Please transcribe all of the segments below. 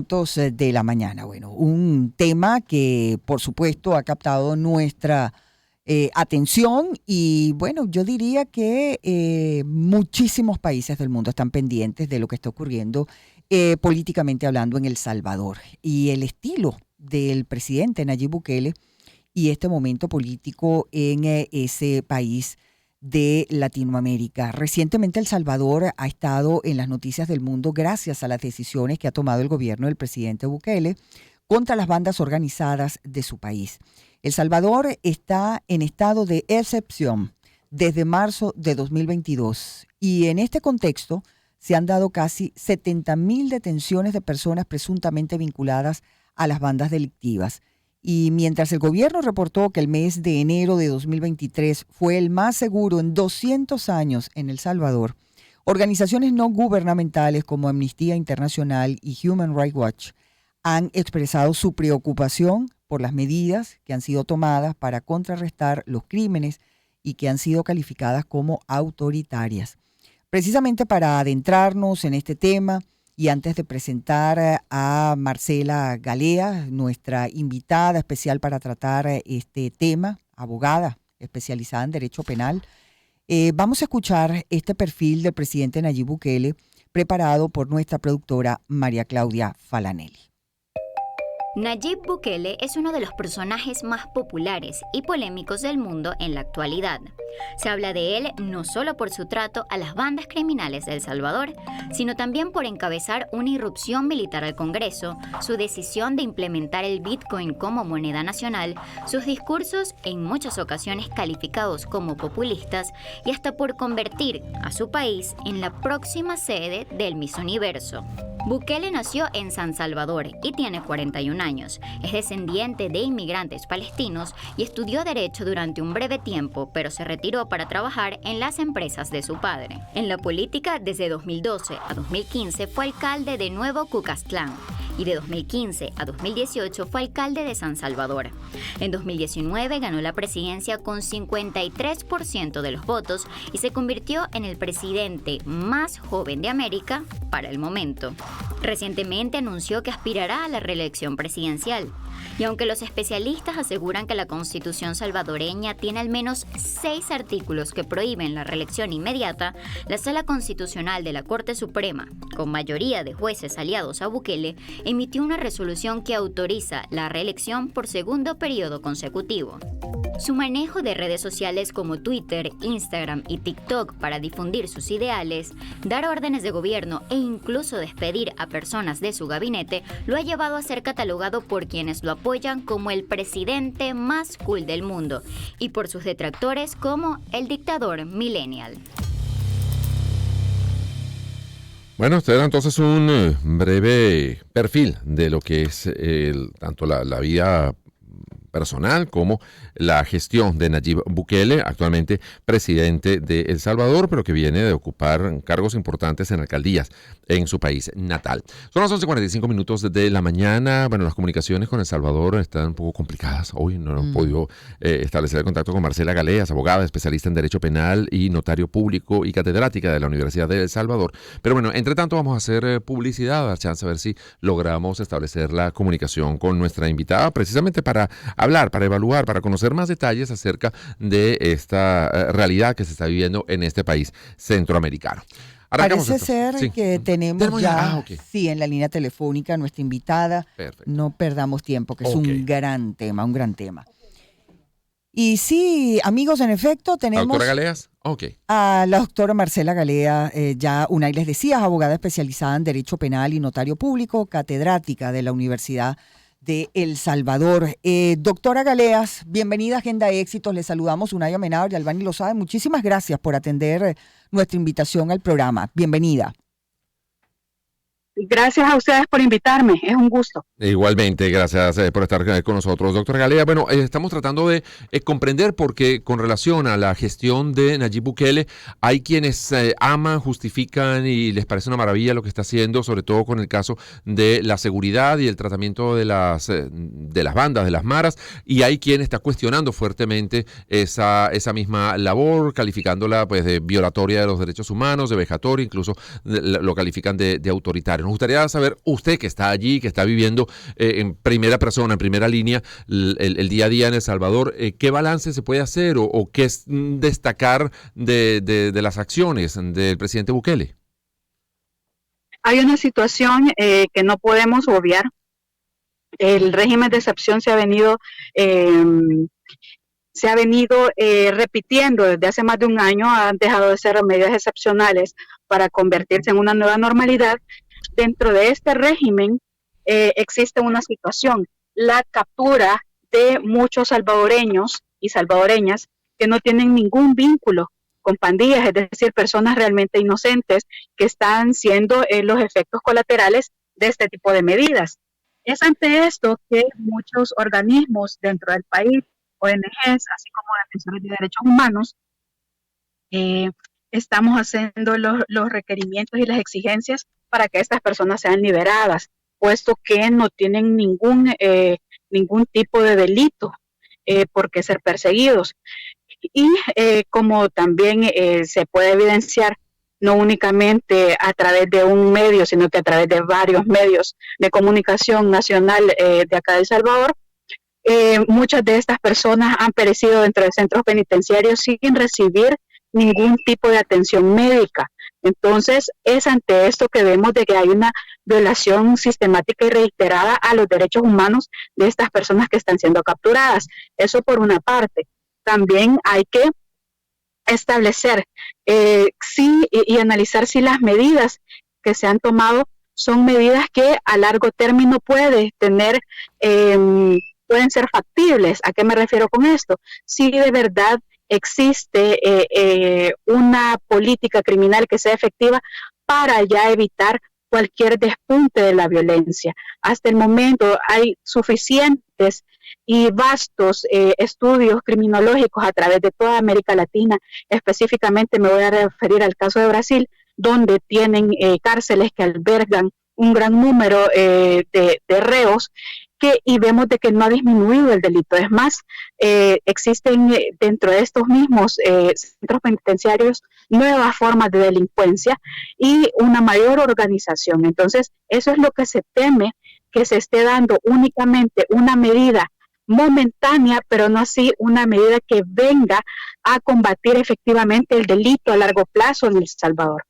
De la mañana. Bueno, un tema que por supuesto ha captado nuestra atención y bueno, yo diría que muchísimos países del mundo están pendientes de lo que está ocurriendo políticamente hablando en El Salvador y el estilo del presidente Nayib Bukele y este momento político en ese país de Latinoamérica. Recientemente El Salvador ha estado en las noticias del mundo gracias a las decisiones que ha tomado el gobierno del presidente Bukele contra las bandas organizadas de su país. El Salvador está en estado de excepción desde marzo de 2022 y en este contexto se han dado casi 70.000 detenciones de personas presuntamente vinculadas a las bandas delictivas. Y mientras el gobierno reportó que el mes de enero de 2023 fue el más seguro en 200 años en El Salvador, organizaciones no gubernamentales como Amnistía Internacional y Human Rights Watch han expresado su preocupación por las medidas que han sido tomadas para contrarrestar los crímenes y que han sido calificadas como autoritarias. Precisamente para adentrarnos en este tema, y antes de presentar a Marcela Galea, nuestra invitada especial para tratar este tema, abogada especializada en Derecho Penal, vamos a escuchar este perfil del presidente Nayib Bukele preparado por nuestra productora María Claudia Falanelli. Nayib Bukele es uno de los personajes más populares y polémicos del mundo en la actualidad. Se habla de él no solo por su trato a las bandas criminales de El Salvador, sino también por encabezar una irrupción militar al Congreso, su decisión de implementar el Bitcoin como moneda nacional, sus discursos en muchas ocasiones calificados como populistas y hasta por convertir a su país en la próxima sede del Miss Universo. Bukele nació en San Salvador y tiene 41 años. Es descendiente de inmigrantes palestinos y estudió Derecho durante un breve tiempo, pero se retiró para trabajar en las empresas de su padre. En la política, desde 2012 a 2015 fue alcalde de Nuevo Cucatlán y de 2015 a 2018 fue alcalde de San Salvador. En 2019 ganó la presidencia con 53% de los votos y se convirtió en el presidente más joven de América para el momento. Recientemente anunció que aspirará a la reelección presidencial. Y aunque los especialistas aseguran que la Constitución salvadoreña tiene al menos 6 artículos que prohíben la reelección inmediata, la Sala Constitucional de la Corte Suprema, con mayoría de jueces aliados a Bukele, emitió una resolución que autoriza la reelección por segundo periodo consecutivo. Su manejo de redes sociales como Twitter, Instagram y TikTok para difundir sus ideales, dar órdenes de gobierno e incluso despedir a personas de su gabinete lo ha llevado a ser catalogado por quienes lo apoyan como el presidente más cool del mundo y por sus detractores como el dictador millennial. Bueno, este era entonces un breve perfil de lo que es tanto la vida personal como la gestión de Nayib Bukele, actualmente presidente de El Salvador, pero que viene de ocupar cargos importantes en alcaldías en su país natal. Son las 11:45 minutos de la mañana. Bueno, las comunicaciones con El Salvador están un poco complicadas. Hoy no hemos podido establecer el contacto con Marcela Galeas, abogada, especialista en Derecho Penal y notario público y catedrática de la Universidad de El Salvador. Pero bueno, entre tanto vamos a hacer publicidad, a dar chance a ver si logramos establecer la comunicación con nuestra invitada, precisamente para hablar, para evaluar, para conocer más detalles acerca de esta realidad que se está viviendo en este país centroamericano. Parece ser que tenemos ya, okay, en la línea telefónica nuestra invitada. Perfecto. No perdamos tiempo, que es un gran tema, Y sí, amigos, en efecto, tenemos ¿Doctora Galeas? A la doctora Marcela Galea, ya Unai les decía, abogada especializada en Derecho Penal y notario público, catedrática de la Universidad de El Salvador. Doctora Galeas, bienvenida a Agenda Éxitos. Le saludamos Unai Amenábar y Albany Lozada. Muchísimas gracias por atender nuestra invitación al programa. Bienvenida. Gracias a ustedes por invitarme, es un gusto. Igualmente, gracias por estar con nosotros, doctora Galea. Bueno, estamos tratando de comprender porque con relación a la gestión de Nayib Bukele, hay quienes aman, justifican y les parece una maravilla lo que está haciendo, sobre todo con el caso de la seguridad y el tratamiento de las bandas, de las maras, y hay quien está cuestionando fuertemente esa misma labor, calificándola pues de violatoria de los derechos humanos, de vejatoria, incluso lo califican de autoritario. Nos gustaría saber, usted que está allí, que está viviendo en primera persona, en primera línea, el día a día en El Salvador, ¿qué balance se puede hacer o qué es destacar de las acciones del presidente Bukele? Hay una situación que no podemos obviar. El régimen de excepción eh, se ha venido repitiendo desde hace más de un año. Han dejado de ser medidas excepcionales para convertirse en una nueva normalidad. Dentro de este régimen existe una situación, la captura de muchos salvadoreños y salvadoreñas que no tienen ningún vínculo con pandillas, es decir, personas realmente inocentes que están siendo los efectos colaterales de este tipo de medidas. Es ante esto que muchos organismos dentro del país, ONGs, así como defensores de derechos humanos, estamos haciendo los requerimientos y las exigencias para que estas personas sean liberadas, puesto que no tienen ningún tipo de delito por qué ser perseguidos. Y como también se puede evidenciar, no únicamente a través de un medio, sino que a través de varios medios de comunicación nacional de acá de El Salvador, muchas de estas personas han perecido dentro de centros penitenciarios sin recibir ningún tipo de atención médica. Entonces, es ante esto que vemos de que hay una violación sistemática y reiterada a los derechos humanos de estas personas que están siendo capturadas. Eso por una parte. También hay que establecer y analizar si las medidas que se han tomado son medidas que a largo término pueden ser factibles. ¿A qué me refiero con esto? Si de verdad existe una política criminal que sea efectiva para ya evitar cualquier despunte de la violencia. Hasta el momento hay suficientes y vastos estudios criminológicos a través de toda América Latina. Específicamente me voy a referir al caso de Brasil, donde tienen cárceles que albergan un gran número de reos, y vemos de que no ha disminuido el delito. Es más, existen dentro de estos mismos centros penitenciarios nuevas formas de delincuencia y una mayor organización. Entonces, eso es lo que se teme, que se esté dando únicamente una medida momentánea, pero no así una medida que venga a combatir efectivamente el delito a largo plazo en El Salvador.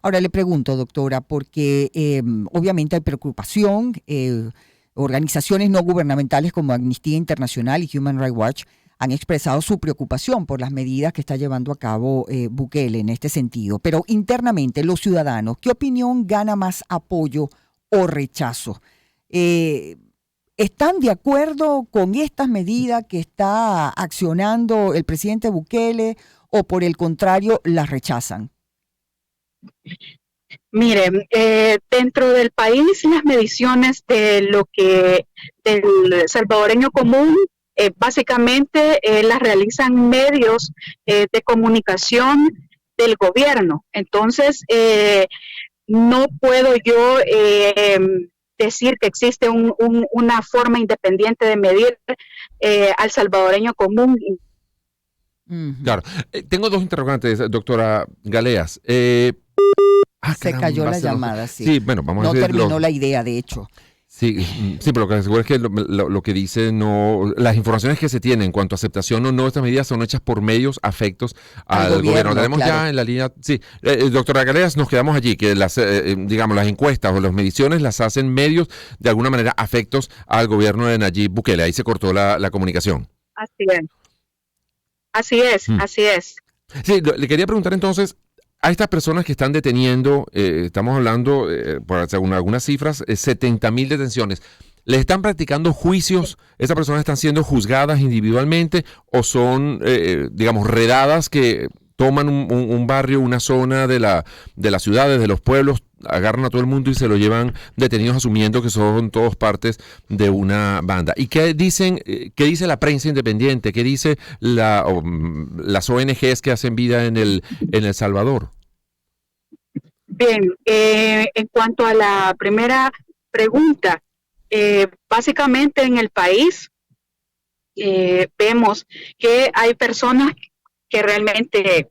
Ahora le pregunto, doctora, porque obviamente hay preocupación. Organizaciones no gubernamentales como Amnistía Internacional y Human Rights Watch han expresado su preocupación por las medidas que está llevando a cabo Bukele en este sentido. Pero internamente, los ciudadanos, ¿qué opinión gana más apoyo o rechazo? ¿Están de acuerdo con estas medidas que está accionando el presidente Bukele o por el contrario las rechazan? Miren, dentro del país las mediciones de lo que del salvadoreño común básicamente las realizan medios de comunicación del gobierno. Entonces, no puedo yo decir que existe una forma independiente de medir al salvadoreño común. Claro. Tengo dos interrogantes, doctora Galeas. Se cayó la llamada, sí. Sí, bueno, vamos a ver. No terminó la idea, de hecho. Sí, pero lo que aseguro es que lo que dice no, las informaciones que se tienen en cuanto a aceptación o no de estas medidas son hechas por medios afectos al gobierno. Tenemos ya en la línea, sí, doctora Galeas, nos quedamos allí, que las encuestas o las mediciones las hacen medios de alguna manera afectos al gobierno de Nayib Bukele. Ahí se cortó la comunicación. Así es. Sí, le quería preguntar entonces, a estas personas que están deteniendo, estamos hablando, según algunas cifras, 70,000 detenciones. ¿Les están practicando juicios? ¿Esas personas están siendo juzgadas individualmente o son, redadas que toman un barrio, una zona de las ciudades, de los pueblos, agarran a todo el mundo y se lo llevan detenidos asumiendo que son todos partes de una banda? ¿Y qué dice la prensa independiente? ¿Qué dice las ONGs que hacen vida en El Salvador? Bien, en cuanto a la primera pregunta, básicamente en el país vemos que hay personas que realmente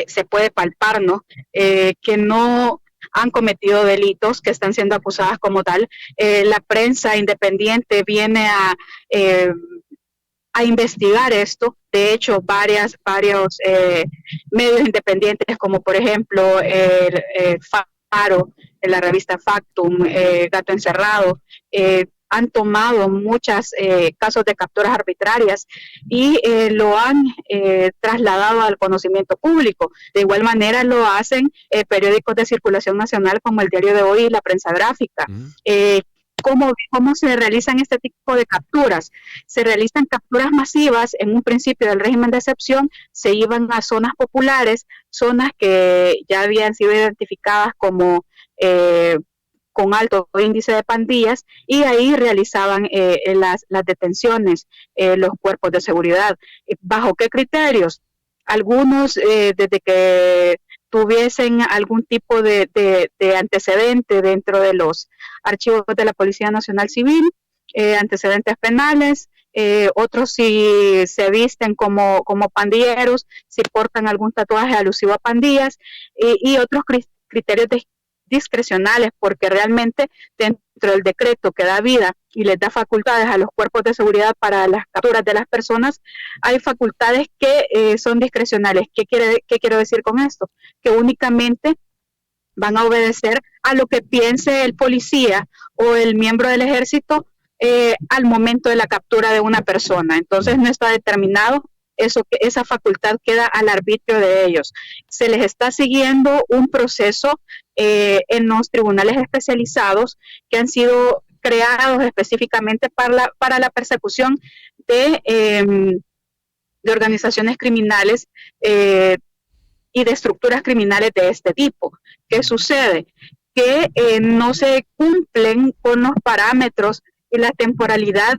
se puede palpar, ¿no? Que no han cometido delitos, que están siendo acusadas como tal. La prensa independiente viene a investigar esto. De hecho, varios medios independientes, como por ejemplo el Faro, la revista Factum, Gato Encerrado, han tomado muchos casos de capturas arbitrarias y lo han trasladado al conocimiento público. De igual manera lo hacen periódicos de circulación nacional como el Diario de Hoy y la Prensa Gráfica. ¿Cómo se realizan este tipo de capturas? Se realizan capturas masivas. En un principio del régimen de excepción se iban a zonas populares, zonas que ya habían sido identificadas como con alto índice de pandillas, y ahí realizaban las detenciones, los cuerpos de seguridad. ¿Bajo qué criterios? Algunos, desde que tuviesen algún tipo de antecedente dentro de los archivos de la Policía Nacional Civil, antecedentes penales, otros si se visten como pandilleros, si portan algún tatuaje alusivo a pandillas, y otros criterios discrecionales, porque realmente dentro del decreto que da vida y les da facultades a los cuerpos de seguridad para las capturas de las personas, hay facultades que son discrecionales. ¿Qué quiero decir con esto? Que únicamente van a obedecer a lo que piense el policía o el miembro del ejército al momento de la captura de una persona. Entonces no está determinado. Esa facultad queda al arbitrio de ellos. Se les está siguiendo un proceso en los tribunales especializados que han sido creados específicamente para la persecución de organizaciones criminales y de estructuras criminales de este tipo. ¿Qué sucede? Que no se cumplen con los parámetros y la temporalidad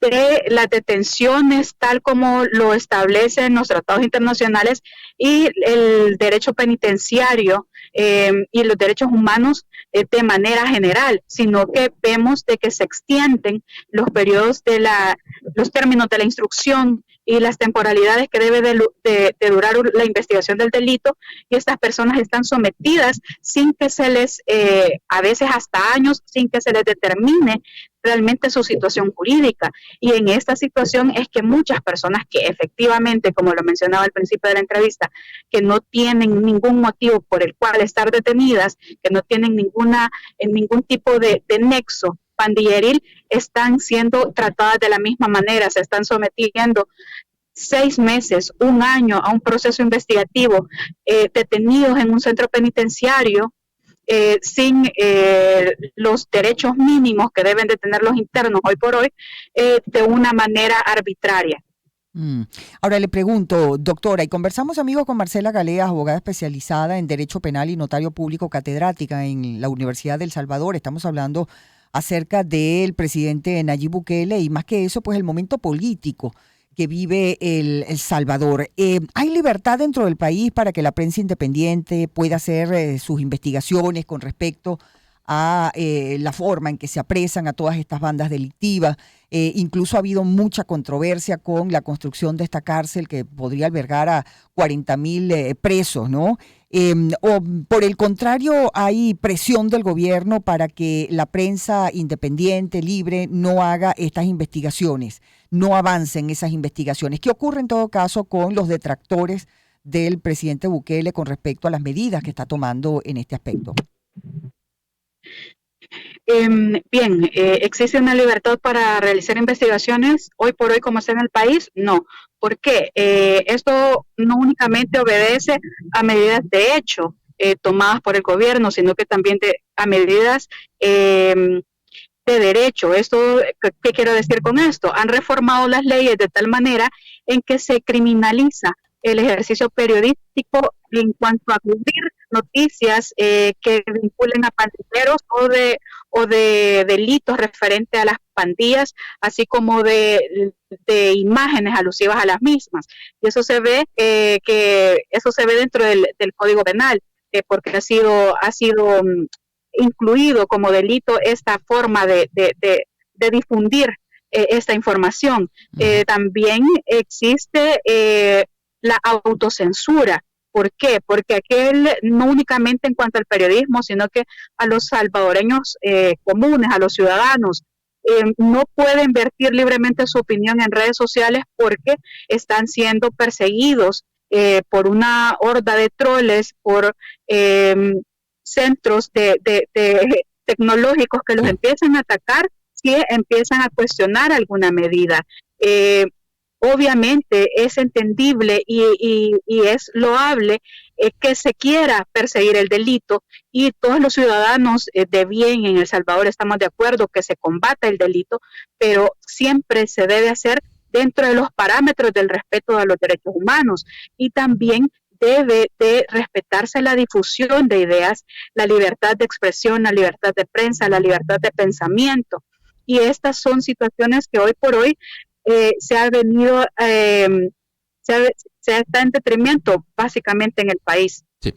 de las detenciones tal como lo establecen los tratados internacionales y el derecho penitenciario y los derechos humanos de manera general, sino que vemos de que se extienden los periodos los términos de la instrucción y las temporalidades que debe de durar la investigación del delito, y estas personas están sometidas sin que se les, a veces hasta años, sin que se les determine realmente su situación jurídica. Y en esta situación es que muchas personas que efectivamente, como lo mencionaba al principio de la entrevista, que no tienen ningún motivo por el cual estar detenidas, que no tienen ningún tipo de nexo pandilleril, están siendo tratadas de la misma manera, se están sometiendo 6 meses, 1 año a un proceso investigativo, detenidos en un centro penitenciario, sin los derechos mínimos que deben de tener los internos hoy por hoy, de una manera arbitraria. Ahora le pregunto, doctora, y conversamos, amigos, con Marcela Galeas, abogada especializada en Derecho Penal y notario público, catedrática en la Universidad de El Salvador. Estamos hablando acerca del presidente Nayib Bukele y, más que eso, pues el momento político que vive El Salvador. ¿Hay libertad dentro del país para que la prensa independiente pueda hacer sus investigaciones con respecto a la forma en que se apresan a todas estas bandas delictivas? Incluso ha habido mucha controversia con la construcción de esta cárcel que podría albergar a 40,000 presos, ¿no? O por el contrario, hay presión del gobierno para que la prensa independiente, libre, no haga estas investigaciones, no avance en esas investigaciones. ¿Qué ocurre en todo caso con los detractores del presidente Bukele con respecto a las medidas que está tomando en este aspecto? Bien, ¿existe una libertad para realizar investigaciones hoy por hoy como está en el país? No. ¿Por qué? Esto no únicamente obedece a medidas de hecho tomadas por el gobierno, sino que también a medidas de derecho. ¿Qué quiero decir con esto? Han reformado las leyes de tal manera en que se criminaliza el ejercicio periodístico en cuanto a cubrir noticias que vinculen a pandilleros o de delitos referentes a las pandillas, así como de imágenes alusivas a las mismas. Y eso se ve dentro del Código Penal, porque ha sido incluido como delito esta forma de difundir esta información. También existe la autocensura. ¿Por qué? Porque aquel, no únicamente en cuanto al periodismo, sino que a los salvadoreños comunes, a los ciudadanos, no pueden vertir libremente su opinión en redes sociales porque están siendo perseguidos por una horda de troles, por centros de tecnológicos que los empiezan a atacar si empiezan a cuestionar alguna medida. Obviamente es entendible y es loable que se quiera perseguir el delito, y todos los ciudadanos de bien en El Salvador estamos de acuerdo que se combata el delito, pero siempre se debe hacer dentro de los parámetros del respeto a los derechos humanos, y también debe de respetarse la difusión de ideas, la libertad de expresión, la libertad de prensa, la libertad de pensamiento. Y estas son situaciones que hoy por hoy se ha venido, se está en detrimento básicamente en el país. Sí.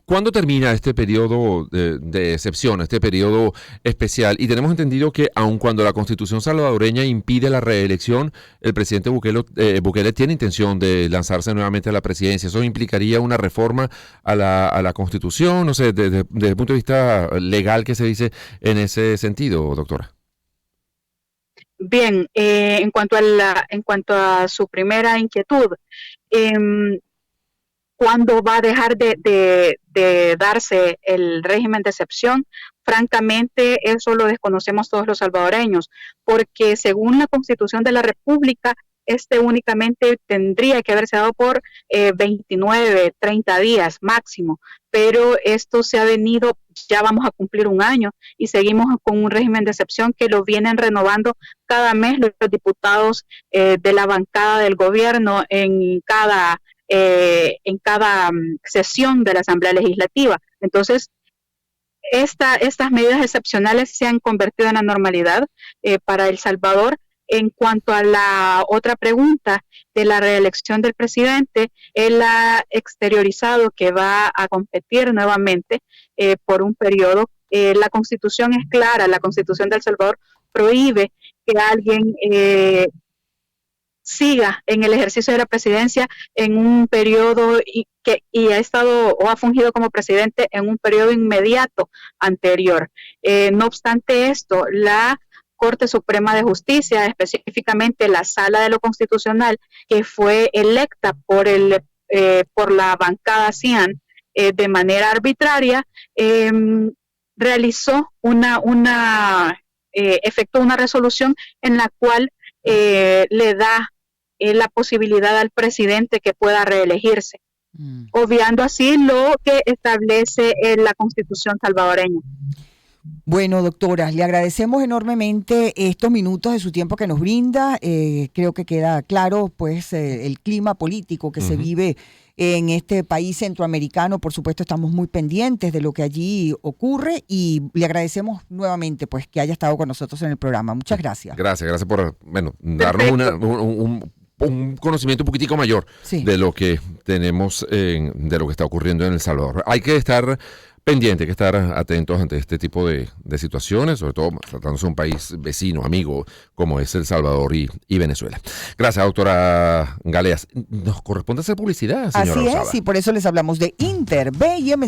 ¿Cuándo termina este periodo de excepción, este periodo especial? Y tenemos entendido que aun cuando la Constitución salvadoreña impide la reelección, el presidente Bukele tiene intención de lanzarse nuevamente a la presidencia. ¿Eso implicaría una reforma a la Constitución? No sé, desde el punto de vista legal, ¿qué se dice en ese sentido, doctora? Bien, en cuanto a su primera inquietud, ¿cuándo va a dejar de darse el régimen de excepción? Francamente, eso lo desconocemos todos los salvadoreños, porque según la Constitución de la República, únicamente tendría que haberse dado por 29, 30 días máximo, pero esto se ha venido, ya vamos a cumplir un año y seguimos con un régimen de excepción que lo vienen renovando cada mes los diputados de la bancada del gobierno en cada sesión de la Asamblea Legislativa. Entonces, estas medidas excepcionales se han convertido en la normalidad para El Salvador. En cuanto a la otra pregunta de la reelección del presidente, él ha exteriorizado que va a competir nuevamente por un periodo. La Constitución es clara, la Constitución de El Salvador prohíbe que alguien siga en el ejercicio de la presidencia en un periodo y ha estado o ha fungido como presidente en un periodo inmediato anterior. No obstante esto, la Corte Suprema de Justicia, específicamente la Sala de lo Constitucional, que fue electa por la bancada CIAN de manera arbitraria, efectuó una resolución en la cual le da la posibilidad al presidente que pueda reelegirse, obviando así lo que establece la Constitución salvadoreña. Bueno, doctora, le agradecemos enormemente estos minutos de su tiempo que nos brinda. Creo que queda claro pues el clima político que se vive en este país centroamericano. Por supuesto, estamos muy pendientes de lo que allí ocurre y le agradecemos nuevamente pues que haya estado con nosotros en el programa. Muchas gracias. Gracias por darnos un conocimiento un poquitico mayor de lo que tenemos, de lo que está ocurriendo en El Salvador. Hay que estar pendiente, hay que estar atentos ante este tipo de situaciones, sobre todo tratándose de un país vecino, amigo, como es El Salvador y Venezuela. Gracias, doctora Galeas. Nos corresponde hacer publicidad, señora Así Rosada. es, y por eso les hablamos de Inter, B&M